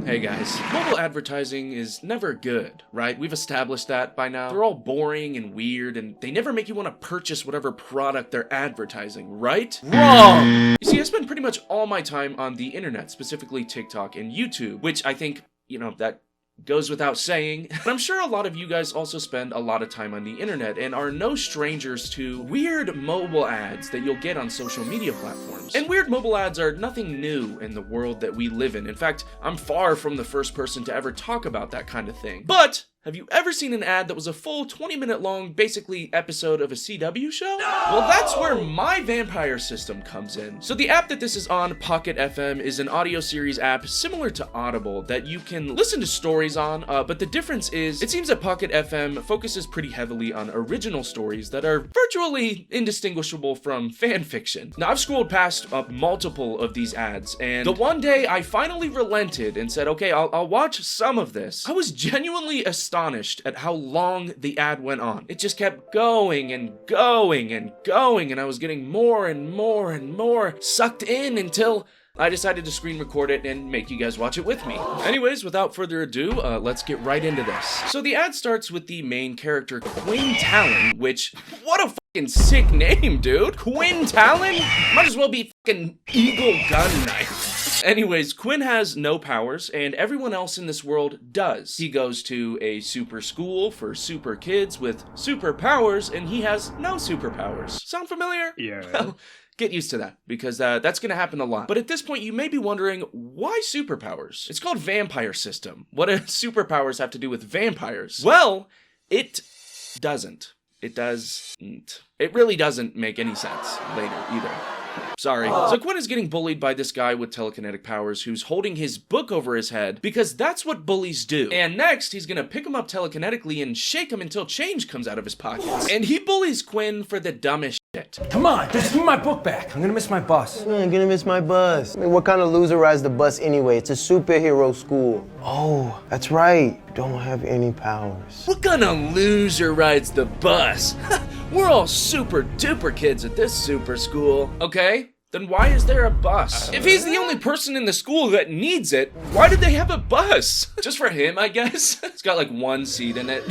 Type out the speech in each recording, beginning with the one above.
Hey guys, mobile advertising is never good, right? We've established that by now. They're all boring and weird, and they never make you want to purchase whatever product they're advertising, right? Wrong! You see, I spend pretty much all my time on the internet, specifically TikTok and YouTube, which I think, that goes without saying. But I'm sure a lot of you guys also spend a lot of time on the internet and are no strangers to weird mobile ads that you'll get on social media platforms. And weird mobile ads are nothing new in the world that we live in. In fact, I'm far from the first person to ever talk about that kind of thing. But have you ever seen an ad that was a full 20-minute long, basically, episode of a CW show? No! Well, that's where my vampire system comes in. So the app that this is on, Pocket FM, is an audio series app similar to Audible that you can listen to stories on, but the difference is, it seems that Pocket FM focuses pretty heavily on original stories that are virtually indistinguishable from fan fiction. Now, I've scrolled past multiple of these ads, and the one day I finally relented and said, okay, I'll watch some of this. I was genuinely astonished at how long the ad went on. It just kept going and going and going, and I was getting more and more and more sucked in until I decided to screen record it and make you guys watch it with me. Anyways, without further ado, let's get right into this. So the ad starts with the main character, Quinn Talon, which, what a fucking sick name, dude. Quinn Talon? Might as well be fucking Eagle Gun Knife. Anyways, Quinn has no powers, and everyone else in this world does. He goes to a super school for super kids with superpowers, and he has no superpowers. Sound familiar? Yeah. Well, get used to that, because that's gonna happen a lot. But at this point, you may be wondering, why superpowers? It's called vampire system. What do superpowers have to do with vampires? Well, it doesn't. It doesn't. It really doesn't make any sense later, either. Sorry. So Quinn is getting bullied by this guy with telekinetic powers who's holding his book over his head because that's what bullies do. And next, he's gonna pick him up telekinetically and shake him until change comes out of his pockets. And he bullies Quinn for the dumbest shit. Come on, just give me my book back. I'm gonna miss my bus. I'm gonna miss my bus. I mean, what kind of loser rides the bus anyway? It's a superhero school. Oh, that's right. You don't have any powers. What kind of loser rides the bus? We're all super duper kids at this super school. Okay, then why is there a bus? If he's the only person in the school that needs it, why did they have a bus? Just for him, I guess? It's got like one seat in it.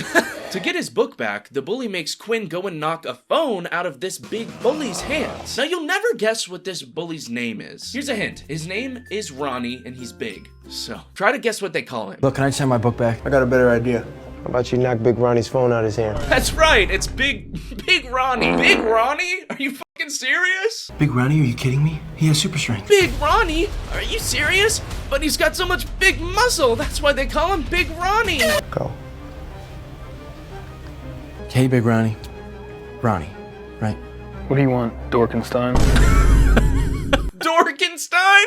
To get his book back, the bully makes Quinn go and knock a phone out of this big bully's hands. Now, you'll never guess what this bully's name is. Here's a hint. His name is Ronnie, and he's big. So, try to guess what they call him. Look, can I just have my book back? I got a better idea. How about you knock Big Ronnie's phone out of his hand? That's right, it's Big Ronnie. Big Ronnie? Are you fucking serious? Big Ronnie, are you kidding me? He has super strength. Big Ronnie? Are you serious? But he's got so much big muscle, that's why they call him Big Ronnie. Go. Hey, Big Ronnie. Ronnie, right? What do you want, Dorkenstein? Dorkenstein?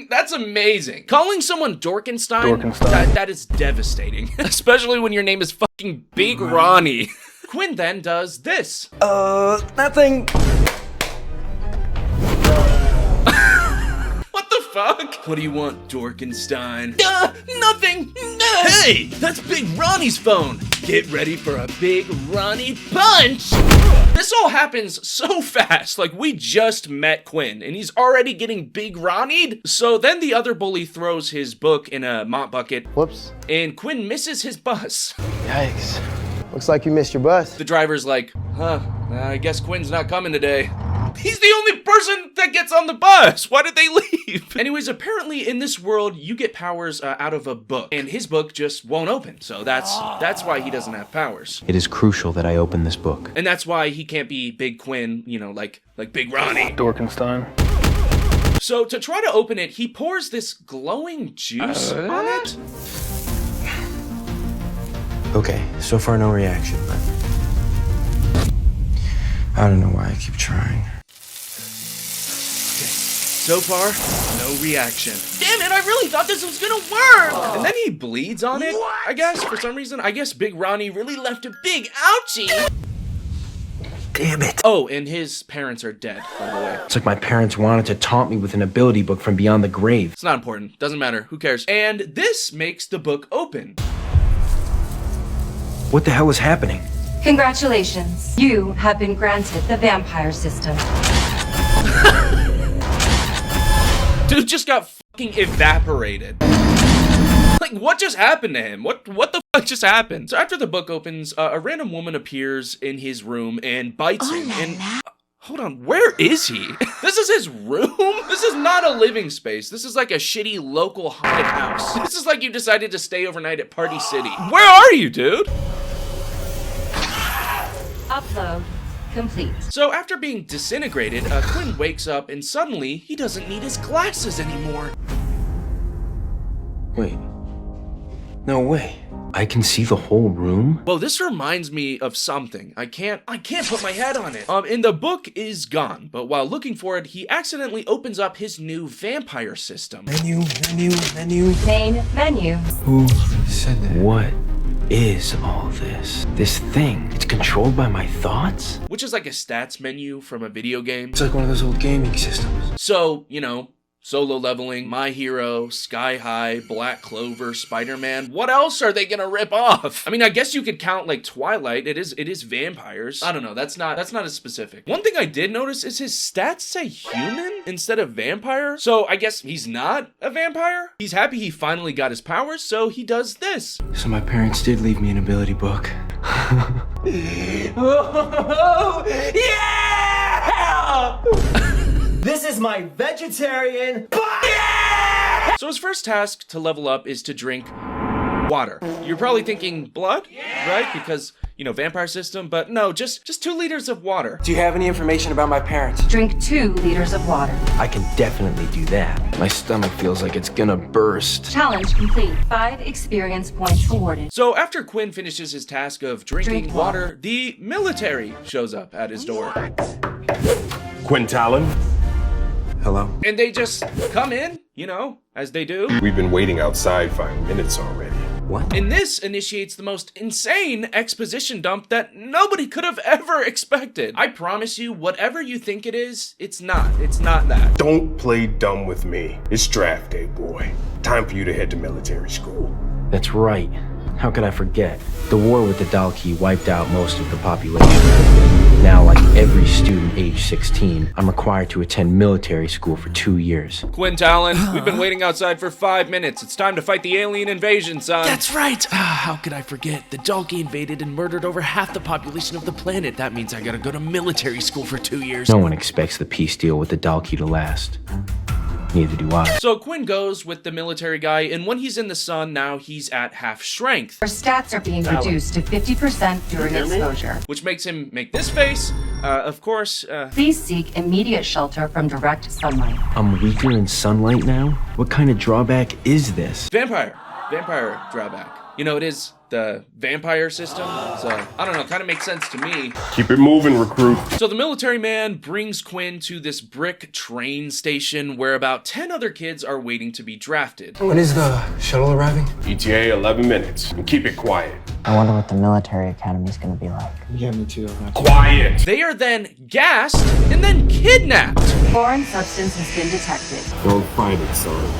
That's amazing. Calling someone Dorkenstein? That is devastating. Especially when your name is fucking Big Ronnie. Quinn then does this. Nothing. What the fuck? What do you want, Dorkenstein? Nothing. Hey, that's Big Ronnie's phone. Get ready for a Big Ronnie punch. This all happens so fast, like we just met Quinn, and he's already getting Big Ronnied. So then the other bully throws his book in a mop bucket. Whoops. And Quinn misses his bus. Yikes. Looks like you missed your bus. The driver's like, I guess Quinn's not coming today. He's the only person that gets on the bus. Why did they leave? Anyways, apparently in this world, you get powers out of a book, and his book just won't open. So that's why he doesn't have powers. It is crucial that I open this book. And that's why he can't be Big Quinn, like Big Ronnie. Dorkenstein. So to try to open it, he pours this glowing juice on it. Okay, so far no reaction. I don't know why I keep trying. So far, no reaction. Damn it, I really thought this was gonna work! And then he bleeds on it, I guess, for some reason. I guess Big Ronnie really left a big ouchie. Damn it. Oh, and his parents are dead, by the way. It's like my parents wanted to taunt me with an ability book from beyond the grave. It's not important, doesn't matter, who cares? And this makes the book open. What the hell is happening? Congratulations. You have been granted the vampire system. Dude just got fucking evaporated. Like, what just happened to him? What the fuck just happened? So after the book opens, a random woman appears in his room and bites him. And hold on, where is he? This is his room? This is not a living space. This is like a shitty local haunted house. This is like you decided to stay overnight at Party City. Where are you, dude? Upload complete. So after being disintegrated, Quinn wakes up and suddenly he doesn't need his glasses anymore. Wait. No way. I can see the whole room? Well, this reminds me of something. I can't put my head on it. And the book is gone, but while looking for it, he accidentally opens up his new vampire system. Menu. Main menu. Who said that? What is all this? This thing, it's controlled by my thoughts? Which is like a stats menu from a video game. It's like one of those old gaming systems. So, you know, Solo Leveling, My Hero, Sky High, Black Clover, Spider-Man. What else are they gonna rip off? I mean, I guess you could count like Twilight. It is vampires. I don't know. That's not as specific. One thing I did notice is his stats say human instead of vampire. So I guess he's not a vampire. He's happy he finally got his powers, so he does this. So my parents did leave me an ability book. Yeah! This is my vegetarian. Yeah! So his first task to level up is to drink water. You're probably thinking blood, right? Because, you know, vampire system, but no, just 2 liters of water. Do you have any information about my parents? Drink 2 liters of water. I can definitely do that. My stomach feels like it's gonna burst. Challenge complete. 5 experience points awarded. So after Quinn finishes his task of drinking Drink water, the military shows up at his door. Quinn Talon, Hello? And they just come in, you know, as they do. we've been waiting outside 5 minutes already. What? And this initiates the most insane exposition dump that nobody could have ever expected. I promise you, whatever you think it is, it's not. It's not that. Don't play dumb with me. It's draft day, boy. Time for you to head to military school. That's right. How could I forget? The war with the Dalki wiped out most of the population. Now, like every student age 16, I'm required to attend military school for 2 years. Quinn Talon, we've been waiting outside for 5 minutes. It's time to fight the alien invasion, son. That's right! How could I forget? The Dalki invaded and murdered over half the population of the planet. That means I gotta go to military school for 2 years. No one expects the peace deal with the Dalki to last. Neither do I. So Quinn goes with the military guy, and when he's in the sun, now he's at half strength. Your stats are being reduced to 50% during exposure. Which makes him make this face. Of course, Please seek immediate shelter from direct sunlight. I'm weaker in sunlight now? What kind of drawback is this? vampire drawback. You know, it is the vampire system, so I don't know, kind of makes sense to me. Keep it moving, recruit. So the military man brings Quinn to this brick train station where about 10 other kids are waiting to be drafted. When is the shuttle arriving? ETA 11 minutes. And keep it quiet. I wonder what the military academy is going to be like. Yeah, me too. Quiet! They are then gassed and then kidnapped. Foreign substance has been detected. Don't fight it, son.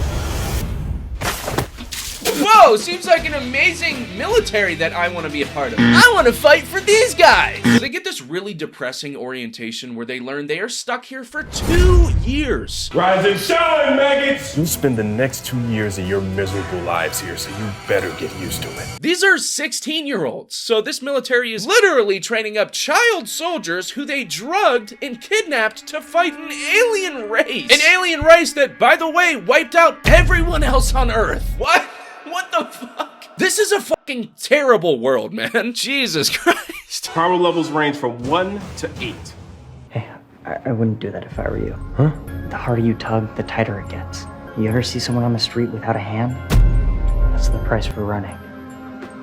Whoa, seems like an amazing military that I want to be a part of. I want to fight for these guys. So they get this really depressing orientation where they learn they are stuck here for 2 years. Rise and shine, maggots! You'll spend the next 2 years of your miserable lives here, so you better get used to it. These are 16-year-olds, so this military is literally training up child soldiers who they drugged and kidnapped to fight an alien race. An alien race that, by the way, wiped out everyone else on Earth. What? What the fuck? This is a fucking terrible world, man. Jesus Christ. Power levels range from 1 to 8. Hey, I wouldn't do that if I were you. Huh? The harder you tug, the tighter it gets. You ever see someone on the street without a hand? That's the price for running.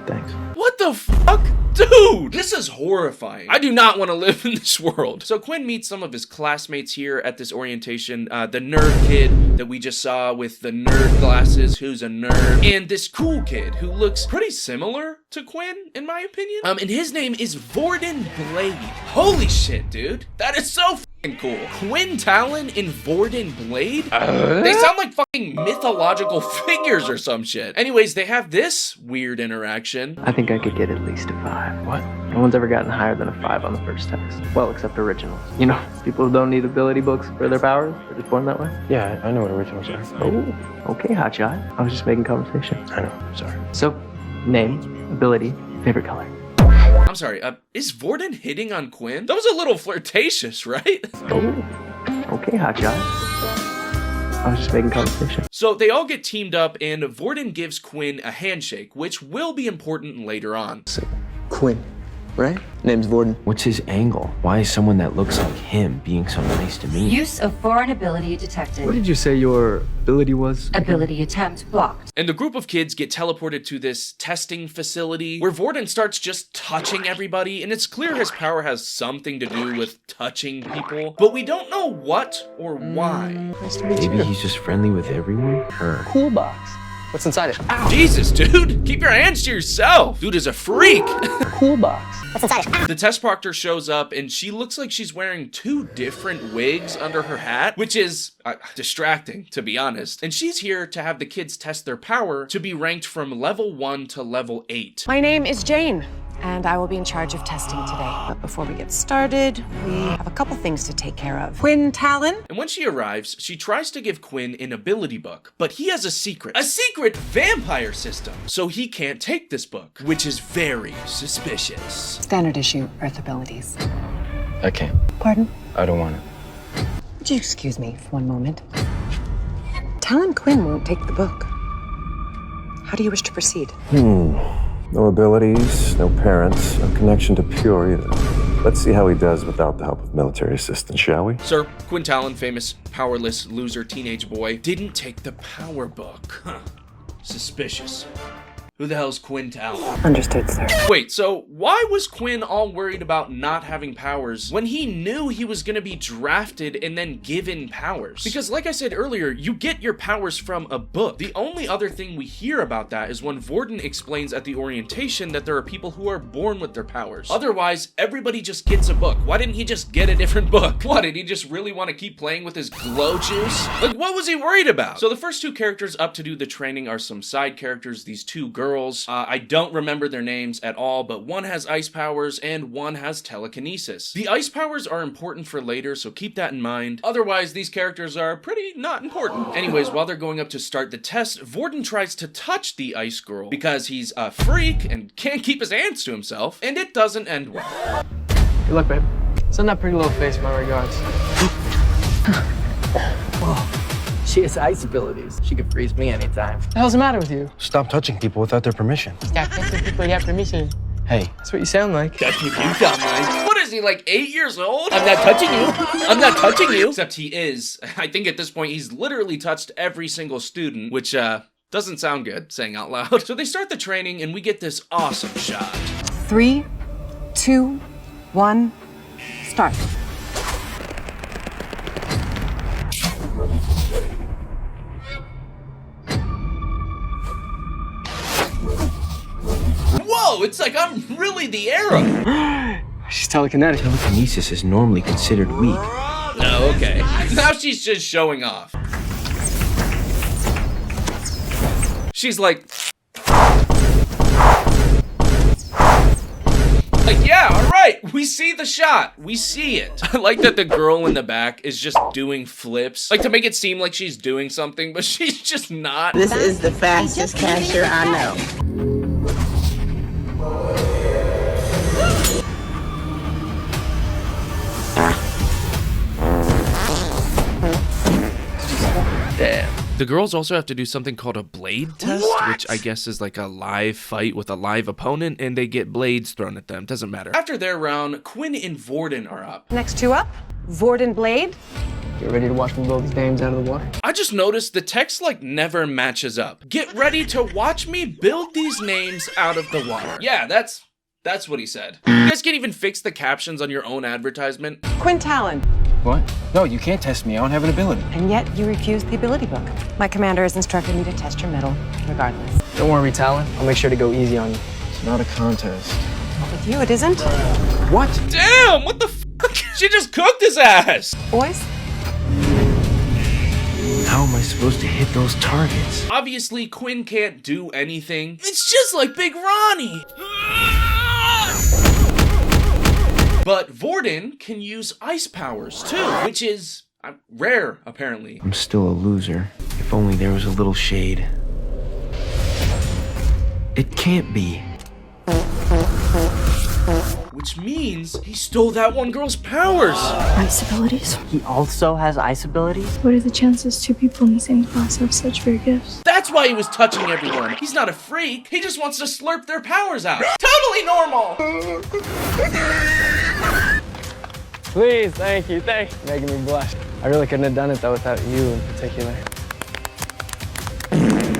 Thanks. What the fuck? Dude, this is horrifying. I do not want to live in this world. So Quinn meets some of his classmates here at this orientation. The nerd kid that we just saw with the nerd glasses, who's a nerd, and this cool kid who looks pretty similar to Quinn, in my opinion. And his name is Vorden Blade. Holy shit, dude. That is so cool. Quinn Talon and Vorden Blade? They sound like fucking mythological figures or some shit. Anyways, they have this weird interaction. I think I could get at least a 5. What? No one's ever gotten higher than a 5 on the first test. Well, except originals. You know, people who don't need ability books for their powers. They're just born that way. Yeah, I know what originals are. Oh, okay, hotshot. I was just making conversation. I know, sorry. So, name, ability, favorite color. I'm sorry, is Vorden hitting on Quinn? That was a little flirtatious, right? Oh, okay, hotshot. I was just making conversation. So they all get teamed up and Vorden gives Quinn a handshake, which will be important later on. So, Quinn, right? Name's Vorden. What's his angle? Why is someone that looks like him being so nice to me? Use of foreign ability detected. What did you say your ability was? Ability attempt blocked. And the group of kids get teleported to this testing facility where Vorden starts just touching everybody, and it's clear his power has something to do with touching people, but we don't know what or why. Nice to meet Maybe you. he's just friendly with everyone? Her. Cool box. What's inside it? Jesus, dude, keep your hands to yourself. Dude is a freak. Cool box. The test proctor shows up and she looks like she's wearing 2 different wigs under her hat, which is distracting, to be honest. And she's here to have the kids test their power to be ranked from level 1 to level 8. My name is Jane, and I will be in charge of testing today. But before we get started, we have a couple things to take care of. Quinn Talon? And when she arrives, she tries to give Quinn an ability book, but he has a secret vampire system. So he can't take this book, which is very suspicious. Standard issue Earth abilities. I can't. Pardon? I don't want it. Would you excuse me for one moment? Talon Quinn won't take the book. How do you wish to proceed? No abilities, no parents, no connection to Pure either. Let's see how he does without the help of military assistance, shall we? Sir, Quinn Talon, famous powerless loser teenage boy, didn't take the power book. Huh. Suspicious. Who the hell's Quinn Talon? Understood, sir. Wait, so why was Quinn all worried about not having powers when he knew he was gonna be drafted and then given powers? Because like I said earlier, you get your powers from a book. The only other thing we hear about that is when Vorden explains at the orientation that there are people who are born with their powers. Otherwise, everybody just gets a book. Why didn't he just get a different book? What, did he just really want to keep playing with his glow juice? Like, what was he worried about? So the first 2 characters up to do the training are some side characters, these 2 girls. I don't remember their names at all, but one has ice powers and one has telekinesis. The ice powers are important for later, so keep that in mind. Otherwise, these characters are pretty not important. Anyways, while they're going up to start the test, Vorden tries to touch the ice girl because he's a freak and can't keep his hands to himself, and it doesn't end well. Good luck, babe. Send that pretty little face my regards. She has ice abilities. She could freeze me anytime. What the hell's the matter with you? Stop touching people without their permission. Stop touching people without permission. Hey, That's what you sound like. That's what you sound like. What is he, like 8 years old? I'm not touching you. I'm not touching you. Except he is. I think at this point he's literally touched every single student, which doesn't sound good saying out loud. So they start the training and we get this awesome shot. 3, 2, 1, start. Whoa, it's like I'm really the arrow. She's telekinetic. Telekinesis is normally considered weak. Oh, okay. Now she's just showing off. She's like, yeah, all right, we see the shot. We see it. I like that the girl in the back is just doing flips, like to make it seem like she's doing something, but she's just not. This is the fastest cashier I know. Damn. The girls also have to do something called a blade test, which I guess is like a live fight with a live opponent, and they get blades thrown at them. Doesn't matter. After their round, Quinn and Vorden are up. Next 2 up, Vorden Blade. Get ready to watch me blow these dames out of the water. I just noticed the text like never matches up. Get ready to watch me build these names out of the water. Yeah, that's what he said. You guys can't even fix the captions on your own advertisement. Quinn Talon. what? No, you can't test me. I don't have an ability. And yet you refused the ability book. My commander has instructed me to test your mettle, regardless. Don't worry, Talon. I'll make sure to go easy on you. It's not a contest. With you, it isn't. What? Damn, what the fuck? She just cooked his ass! Boys? How am I supposed to hit those targets? Obviously, Quinn can't do anything. It's just like Big Ronnie! But Vorden can use ice powers too, which is rare, apparently. I'm still a loser. If only there was a little shade. It can't be. Which means he stole that one girl's powers. Ice abilities? He also has ice abilities? What are the chances two people in the same class have such rare gifts? That's why he was touching everyone. He's not a freak. He just wants to slurp their powers out. Totally normal. Please, thank you. Making me blush. I really couldn't have done it though without you in particular.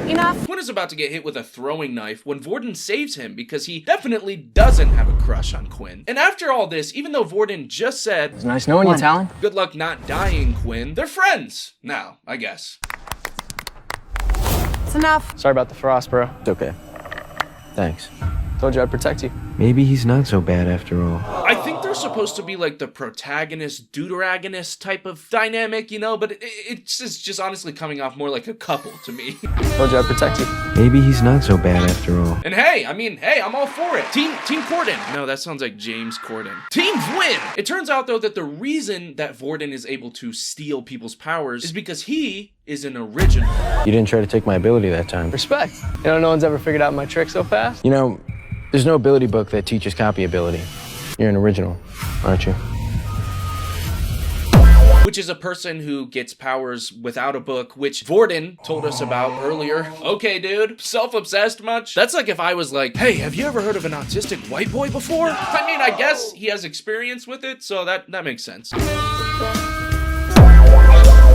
Enough. Quinn is about to get hit with a throwing knife when Vorden saves him because he definitely doesn't have a crush on Quinn. And after all this, even though Vorden just said, It's nice knowing you, Talon. good luck not dying, Quinn, they're friends now, I guess. It's enough. Sorry about the frost, bro. It's okay. Thanks. Told you I'd protect you. Maybe he's not so bad after all. I think they're supposed to be like the protagonist, deuteragonist type of dynamic, you know, but it's just honestly coming off more like a couple to me. Told you I'd protect you. Maybe he's not so bad after all. And hey, I'm all for it. Team Corden. No, that sounds like James Corden. Team Quinn! It turns out, though, that the reason that Vorden is able to steal people's powers is because he is an original. You didn't try to take my ability that time. Respect. You know, no one's ever figured out my trick so fast. You know, there's no ability book that teaches copy ability. You're an original, aren't you? Which is a person who gets powers without a book, which Vorden told us about earlier. Okay, dude, self-obsessed much? That's like if I was like, hey, have you ever heard of an autistic white boy before? I mean, I guess he has experience with it, so that makes sense.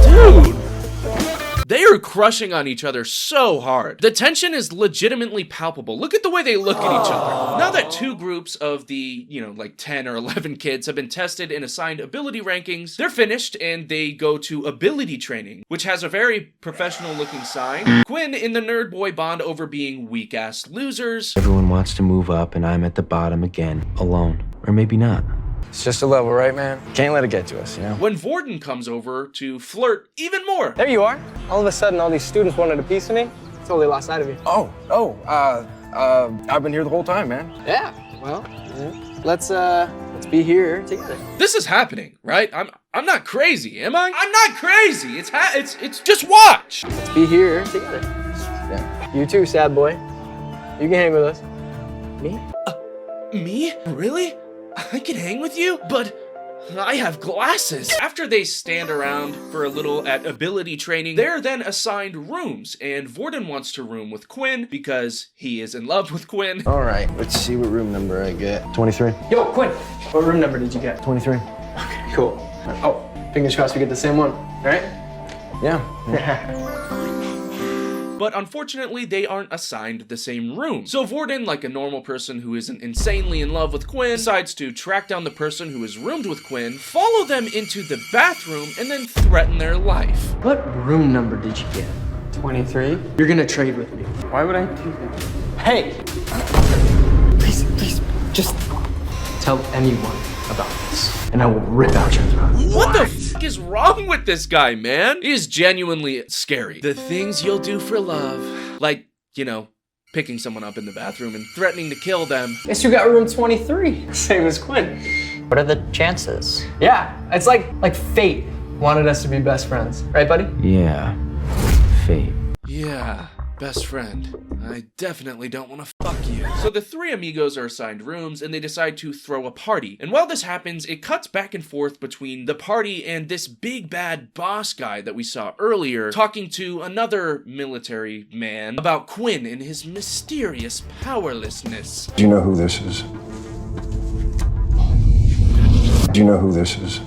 Dude! They are crushing on each other so hard. The tension is legitimately palpable. Look at the way they look at each other. Now that two groups of the, like 10 or 11 kids have been tested and assigned ability rankings, they're finished and they go to ability training, which has a very professional looking sign. Quinn and the nerd boy bond over being weak-ass losers. Everyone wants to move up and I'm at the bottom again, alone. Or maybe not. It's just a level, right, man? Can't let it get to us, you know? When Vorden comes over to flirt even more. There you are. All of a sudden, all these students wanted a piece of me. Totally lost sight of you. I've been here the whole time, man. Yeah, well, let's be here together. This is happening, right? I'm not crazy, am I? I'm not crazy. It's just watch. Let's be here together. Yeah. You too, sad boy. You can hang with us. Me? Me? Really? I can hang with you, but I have glasses. After they stand around for a little at ability training, they're then assigned rooms, and Vorden wants to room with Quinn because he is in love with Quinn. All right, let's see what room number I get. 23. Yo, Quinn, what room number did you get? 23. Okay, cool. Oh, fingers crossed we get the same one, all right? Yeah. But unfortunately, they aren't assigned the same room. So Vorden, like a normal person who isn't insanely in love with Quinn, decides to track down the person who is roomed with Quinn, follow them into the bathroom, and then threaten their life. What room number did you get? 23. You're gonna trade with me. Why would I do that? Hey! Please, just tell anyone about this, and I will rip out your throat. What the fuck is wrong with this guy, man? He is genuinely scary. The things you'll do for love. Like, picking someone up in the bathroom and threatening to kill them. Guess you got room 23. Same as Quinn. What are the chances? Yeah, it's like fate wanted us to be best friends. Right, buddy? Yeah. Fate. Yeah, best friend. I definitely don't want to fuck you. So the three amigos are assigned rooms and they decide to throw a party. And while this happens, it cuts back and forth between the party and this big bad boss guy that we saw earlier talking to another military man about Quinn and his mysterious powerlessness. Do you know who this is? Do you know who this is?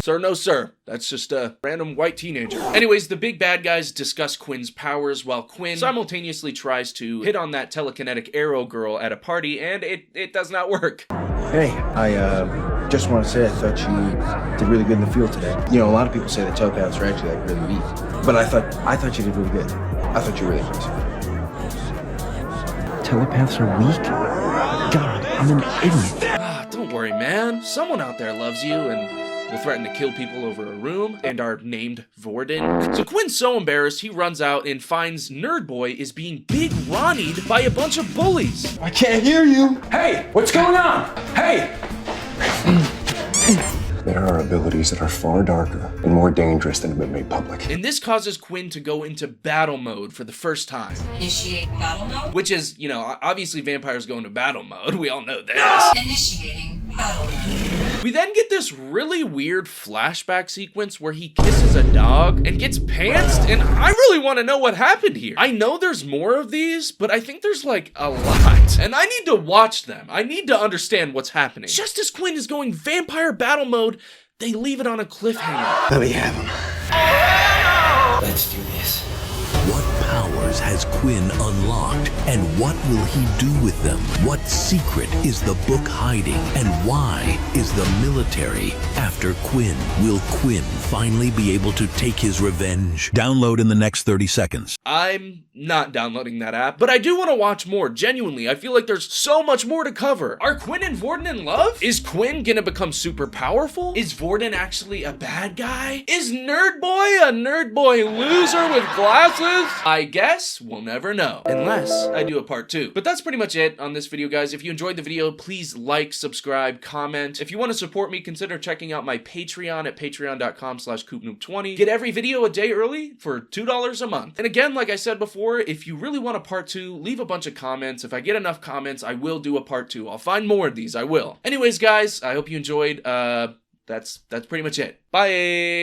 Sir, no sir. That's just a random white teenager. Anyways, the big bad guys discuss Quinn's powers while Quinn simultaneously tries to hit on that telekinetic arrow girl at a party, and it does not work. Hey, I just want to say I thought you did really good in the field today. A lot of people say that telepaths are actually really weak, but I thought you did really good. I thought you were really impressive. Telepaths are weak? God, I'm an idiot. Don't worry, man. Someone out there loves you and will threaten to kill people over a room and are named Vorden. So Quinn's so embarrassed, he runs out and finds Nerd Boy is being big Ronnied by a bunch of bullies. I can't hear you. Hey, what's going on? Hey! There are abilities that are far darker and more dangerous than have been made public. And this causes Quinn to go into battle mode for the first time. Initiate battle mode? Which is, you know, obviously vampires go into battle mode. We all know this. Initiating battle mode. We then get this really weird flashback sequence where he kisses a dog and gets pantsed, and I really want to know what happened here. I know there's more of these, but I think there's like a lot, and I need to watch them. I need to understand what's happening. Just as Quinn is going vampire battle mode, they leave it on a cliffhanger. Let me have him. Let's do this. What powers has Quinn unlocked, and what will he do with them? What secret is the book hiding, and why is the military after Quinn? Will Quinn finally be able to take his revenge? Download in the next 30 seconds. I'm not downloading that app, but I do want to watch more. Genuinely, I feel like there's so much more to cover. Are Quinn and Vorden in love? Is Quinn gonna become super powerful? Is Vorden actually a bad guy? Is Nerd Boy a Nerd Boy loser with glasses? I guess we'll never know, unless I do a part 2. But that's pretty much it on this video, guys. If you enjoyed the video, please like, subscribe, comment. If you want to support me, consider checking out my Patreon at patreon.com/CoopNoop20. Get every video a day early for $2 a month. And again, like I said before, if you really want a part 2, leave a bunch of comments. If I get enough comments, I will do a part 2. I'll find more of these, I will. Anyways, guys, I hope you enjoyed. That's pretty much it. Bye!